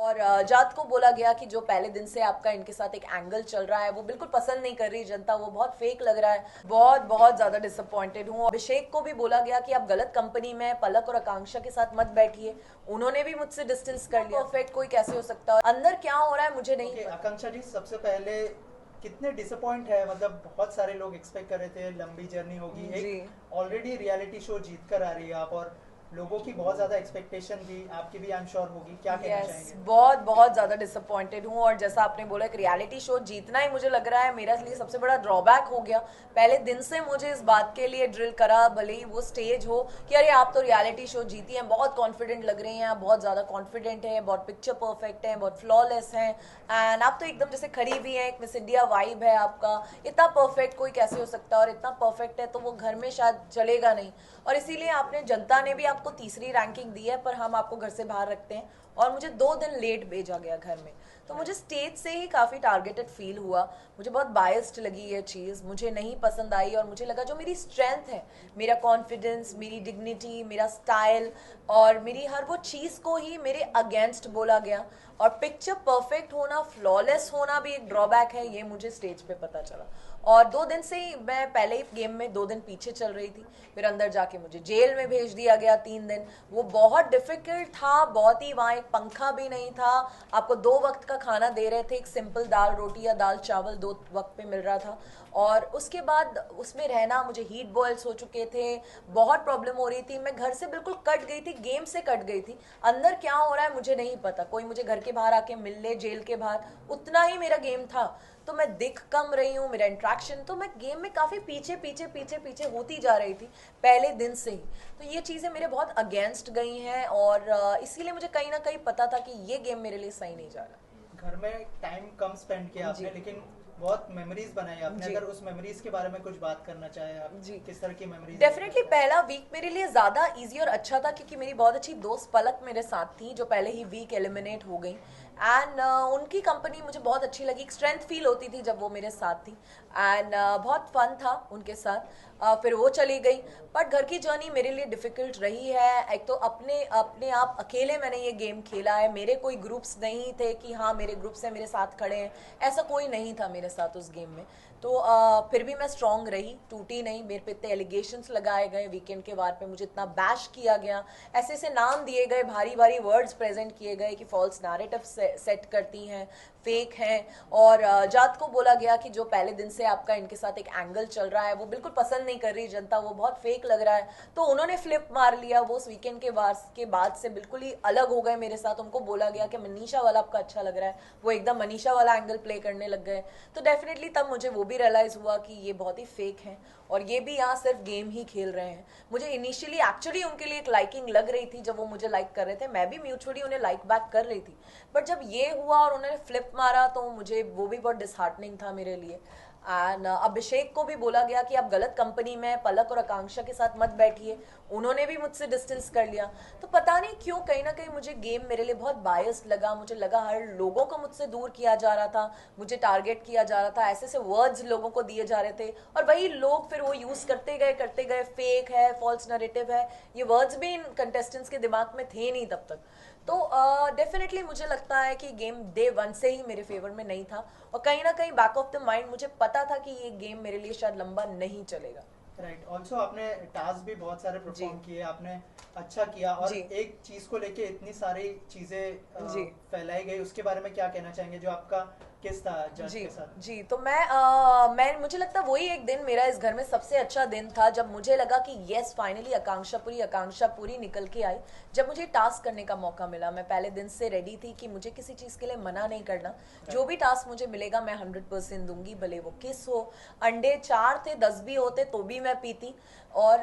और जात को बोला गया कि जो पहले दिन से आपका इनके साथ एक एंगल चल रहा है वो बिल्कुल पसंद नहीं कर रही जनता, वो बहुत फेक लग रहा है। बहुत बहुत ज्यादा डिसअपॉइंटेड हूँ। अभिषेक को भी बोला गया कि आप गलत कंपनी में पलक और आकांक्षा के साथ मत बैठिए, उन्होंने भी मुझसे डिस्टेंस कर लिया। परफेक्ट कोई कैसे हो सकता है, अंदर क्या हो रहा है मुझे नहीं पता। आकांक्षा जी, सबसे पहले कितने डिसअपॉइंट है, मतलब बहुत सारे लोग एक्सपेक्ट कर रहे थे लंबी जर्नी होगी, जी एक ऑलरेडी रियलिटी शो जीत कर आ रही है आप, और लोगों की बहुत ज़्यादा एक्सपेक्टेशन थी, आपकी भी आई एम श्योर होगी, क्या कहना यस चाहेंगे? बहुत बहुत ज्यादा डिसअपॉइंटेड हूँ। और जैसा आपने बोला एक रियलिटी शो जीतना ही मुझे लग रहा है मेरा लिए सबसे बड़ा ड्रॉबैक हो गया। पहले दिन से मुझे इस बात के लिए ड्रिल करा, भले ही वो स्टेज हो, कि अरे आप तो रियलिटी शो जीती हैं, बहुत कॉन्फिडेंट लग रही हैं, आप बहुत ज़्यादा कॉन्फिडेंट हैं, बहुत पिक्चर परफेक्ट है, बहुत फ्लॉलेस हैं, एंड आप तो एकदम जैसे खरी भी हैं, एक मिस इंडिया वाइब है आपका। इतना परफेक्ट कोई कैसे हो सकता है, और इतना परफेक्ट है तो वो घर में शायद चलेगा नहीं। और इसीलिए आपने, जनता ने भी आपको तीसरी रैंकिंग दी है, पर हम आपको घर से बाहर रखते हैं। और मुझे 2 दिन लेट भेजा गया घर में, तो मुझे स्टेज से ही काफ़ी टारगेटेड फील हुआ। मुझे बहुत बायस्ड लगी ये चीज़, मुझे नहीं पसंद आई। और मुझे लगा जो मेरी स्ट्रेंथ है, मेरा कॉन्फिडेंस, मेरी डिग्निटी, मेरा स्टाइल और मेरी हर वो चीज़ को ही मेरे अगेंस्ट बोला गया। और पिक्चर परफेक्ट होना, फ्लॉलेस होना भी एक ड्रॉबैक है, ये मुझे स्टेज पे पता चला। और 2 दिन से ही मैं पहले ही गेम में 2 दिन पीछे चल रही थी। फिर अंदर जाके मुझे जेल में भेज दिया गया 3 दिन। वो बहुत डिफिकल्ट था, बहुत ही, वहाँ एक पंखा भी नहीं था, आपको 2 वक्त का खाना दे रहे थे, एक सिंपल दाल रोटी या दाल चावल 2 वक्त पे मिल रहा था। और उसके बाद उसमें रहना, मुझे हीट बॉयल्स हो चुके थे, बहुत प्रॉब्लम हो रही थी, मैं घर से बिल्कुल कट गई थी, गेम से कट गई थी। अंदर क्या हो रहा है मुझे नहीं पता, कोई मुझे घर के बाहर आके मिल ले, जेल के बाहर, उतना ही मेरा गेम था। तो मैं दिख कम रही हूँ, मेरा इंट्रैक्शन, तो मैं गेम में काफ़ी पीछे पीछे पीछे पीछे होती जा रही थी पहले दिन से ही। तो ये चीज़ें मेरे बहुत अगेंस्ट गई हैं, और इसीलिए मुझे कहीं ना कहीं पता था कि ये गेम मेरे लिए सही नहीं जा रहा। घर में टाइम कम स्पेंड किया जी आपने, लेकिन बहुत मेमोरीज बनाई आपने। जी अगर उस मेमोरीज के बारे में कुछ बात करना चाहे आप, जी किस तरह की मेमोरीज? डेफिनेटली पहला वीक मेरे लिए ज़्यादा इजी और अच्छा था, क्योंकि मेरी बहुत अच्छी दोस्त पलक मेरे साथ थी, जो पहले ही वीक एलिमिनेट हो गई। एंड उनकी कंपनी मुझे बहुत अच्छी लगी, एक स्ट्रेंथ फील होती थी जब वो मेरे साथ थी। एंड बहुत फन था उनके साथ। फिर वो चली गई। बट घर की जर्नी मेरे लिए डिफ़िकल्ट रही है। एक तो अपने अपने आप अकेले मैंने ये गेम खेला है, मेरे कोई ग्रुप्स नहीं थे कि हाँ मेरे ग्रुप्स हैं, मेरे साथ खड़े हैं, ऐसा कोई नहीं था मेरे साथ उस गेम में। तो फिर भी मैं स्ट्रांग रही, टूटी नहीं। मेरे पे इतने एलिगेशंस लगाए गए वीकेंड के वार पे, मुझे इतना बैश किया गया, ऐसे ऐसे नाम दिए गए, भारी भारी वर्ड्स प्रेजेंट किए गए कि फॉल्स नैरेटिव सेट करती हैं, फेक हैं। और जात को बोला गया कि जो पहले दिन से आपका इनके साथ एक एंगल चल रहा है वो बिल्कुल पसंद नहीं कर रही जनता, वो बहुत फेक लग रहा है। तो उन्होंने फ्लिप मार लिया, वो उस वीकेंड के वार के बाद से बिल्कुल ही अलग हो गए मेरे साथ। उनको बोला गया कि मनीषा वाला आपका अच्छा लग रहा है, वो एकदम मनीषा वाला एंगल प्ले करने लग गए। तो डेफिनेटली तब मुझे वो भी रियलाइज़ हुआ कि ये बहुत ही फेक हैं, और ये भी यहाँ सिर्फ गेम ही खेल रहे हैं। मुझे इनिशियली एक्चुअली उनके लिए एक लाइकिंग लग रही थी, जब वो मुझे लाइक कर रहे थे, मैं भी म्यूचुअली उन्हें लाइक बैक कर रही थी। बट जब ये हुआ और उन्होंने फ्लिप मारा, तो मुझे वो भी बहुत डिसहार्टनिंग था मेरे लिए। एंड अभिषेक को भी बोला गया कि आप गलत कंपनी में पलक और आकांक्षा के साथ मत बैठिए, उन्होंने भी मुझसे डिस्टेंस कर लिया। तो पता नहीं क्यों कहीं ना कहीं मुझे गेम मेरे लिए बहुत बायस्ड लगा। मुझे लगा हर लोगों को मुझसे दूर किया जा रहा था, मुझे टारगेट किया जा रहा था, ऐसे ऐसे वर्ड्स लोगों को दिए जा रहे थे, और वही लोग फिर वो यूज़ करते गए, फेक है, फॉल्स नरेटिव है, ये वर्ड्स भी इन कंटेस्टेंट्स के दिमाग में थे नहीं तब तक। तो डेफिनेटली मुझे लगता है कि गेम डे 1 से ही मेरे फेवर में नहीं था, और कहीं ना कहीं बैक ऑफ द माइंड मुझे पता था कि ये गेम मेरे लिए शायद लंबा नहीं चलेगा। राइट, ऑल्सो आपने टास्क भी बहुत सारे जी परफॉर्म किए, आपने अच्छा किया, और जी एक चीज को लेके इतनी सारी चीजें जी फैलाई गई, उसके बारे में क्या कहना चाहेंगे? जो आपका किस था जज जी के साथ? जी तो मैं मुझे लगता है वही एक दिन मेरा इस घर में सबसे अच्छा दिन था, जब मुझे लगा कि यस फाइनली आकांक्षा पूरी निकल के आई। जब मुझे टास्क करने का मौका मिला, मैं पहले दिन से रेडी थी कि मुझे किसी चीज़ के लिए मना नहीं करना, जो भी टास्क मुझे मिलेगा मैं 100% दूंगी, भले वो किस हो। अंडे 4 थे, 10 भी होते तो भी मैं पीती। और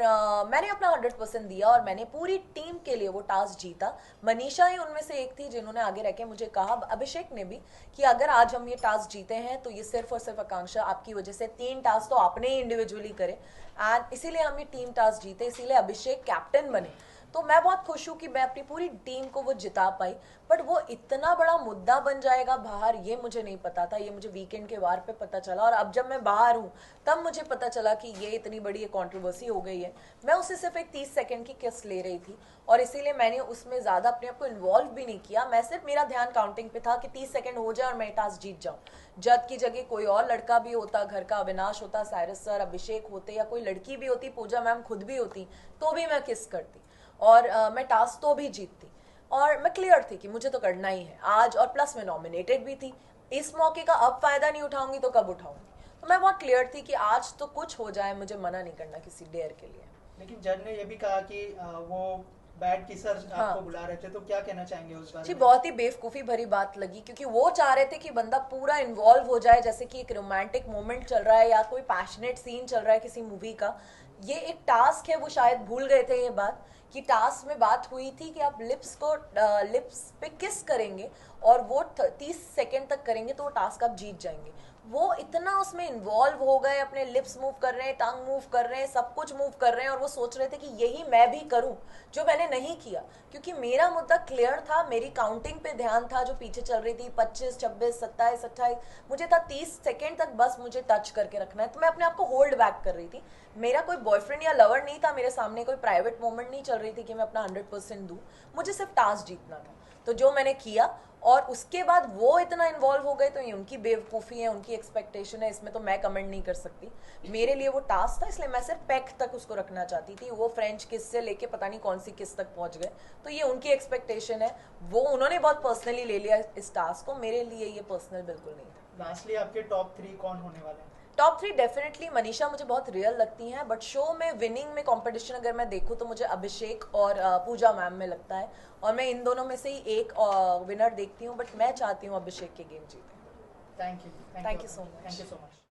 मैंने अपना 100% दिया, और मैंने पूरी टीम के लिए वो टास्क जीता। मनीषा ही उनमें से एक थी जिन्होंने आगे रह के मुझे कहा, अभिषेक ने भी, कि अगर आज हम ये टास्क जीते हैं तो ये सिर्फ और सिर्फ आकांक्षा आपकी वजह से, 3 टास्क तो आपने ही इंडिविजुअली करे, एंड इसीलिए हम ये टीम टास्क जीते, इसीलिए अभिषेक कैप्टन बने। तो मैं बहुत खुश हूँ कि मैं अपनी पूरी टीम को वो जिता पाई। बट वो इतना बड़ा मुद्दा बन जाएगा बाहर, ये मुझे नहीं पता था। ये मुझे वीकेंड के वार पे पता चला, और अब जब मैं बाहर हूँ तब मुझे पता चला कि ये इतनी बड़ी कंट्रोवर्सी हो गई है। मैं उससे सिर्फ एक 30 सेकंड की किस ले रही थी, और इसीलिए मैंने उसमें ज़्यादा अपने आप को इन्वॉल्व भी नहीं किया। मैं सिर्फ, मेरा ध्यान काउंटिंग पे था कि 30 सेकंड हो जाए और मैं टास्क जीत जाऊँ। जज की जगह कोई और लड़का भी होता, घर का अविनाश होता, साइरस सर, अभिषेक होते, या कोई लड़की भी होती, पूजा मैम खुद भी होती, तो भी मैं किस करती, और मैं टास्क तो भी जीतती। और मैं क्लियर थी कि मुझे तो करना ही है आज, और प्लस मैं नॉमिनेटेड भी थी। इस मौके का अब फायदा नहीं उठाऊंगी तो कब उठाऊंगी। तो मैं बहुत क्लियर थी कि आज तो कुछ हो जाए, मुझे मना नहीं करना किसी डेयर के लिए। लेकिन जज ने ये भी कहा कि वो बैड किसर हाँ आपको बुला रहे थे, तो क्या कहना चाहेंगे उस बारे जी, में? बहुत ही बेवकूफ़ी भरी बात लगी, क्योंकि वो चाह रहे थे कि बंदा पूरा इन्वॉल्व हो जाए, जैसे कि एक रोमांटिक मोमेंट चल रहा है या कोई पैशनेट सीन चल रहा है किसी मूवी का। ये एक टास्क है, वो शायद भूल गए थे ये बात, कि टास्क में बात हुई थी कि आप लिप्स पे किस करेंगे, और वो 30 सेकेंड तक करेंगे तो वो टास्क आप जीत जाएंगे। वो इतना उसमें इन्वॉल्व हो गए, अपने लिप्स मूव कर रहे हैं, टंग मूव कर रहे हैं, सब कुछ मूव कर रहे हैं, और वो सोच रहे थे कि यही मैं भी करूं, जो मैंने नहीं किया। क्योंकि मेरा मुद्दा क्लियर था, मेरी काउंटिंग पे ध्यान था जो पीछे चल रही थी, 25, 26, 27, 28, मुझे था 30 सेकेंड तक बस मुझे टच करके रखना है। तो मैं अपने आप को होल्ड बैक कर रही थी। मेरा कोई बॉयफ्रेंड या लवर नहीं था मेरे सामने, कोई प्राइवेट मोमेंट नहीं चल रही थी कि मैं अपना 100% दूं। मुझे सिर्फ टास्क जीतना था, तो जो मैंने किया। और उसके बाद वो इतना इन्वॉल्व हो गए, तो ये उनकी बेवकूफ़ी है, उनकी एक्सपेक्टेशन है, इसमें तो मैं कमेंट नहीं कर सकती। मेरे लिए वो टास्क था, इसलिए मैं सिर्फ पैक तक उसको रखना चाहती थी। वो फ्रेंच किस से लेके पता नहीं कौन सी किस तक पहुंच गए, तो ये उनकी एक्सपेक्टेशन है। वो उन्होंने बहुत पर्सनली ले लिया इस टास्क को, मेरे लिए ये पर्सनल बिल्कुल नहीं था। लास्टली आपके टॉप 3 कौन होने वाले हैं? टॉप 3 डेफिनेटली मनीषा मुझे बहुत रियल लगती हैं, बट शो में विनिंग में कंपटीशन अगर मैं देखूँ तो मुझे अभिषेक और पूजा मैम में लगता है, और मैं इन दोनों में से ही एक विनर देखती हूँ, बट मैं चाहती हूँ अभिषेक के गेम जीते। Thank you thank you so much. Thank you so much.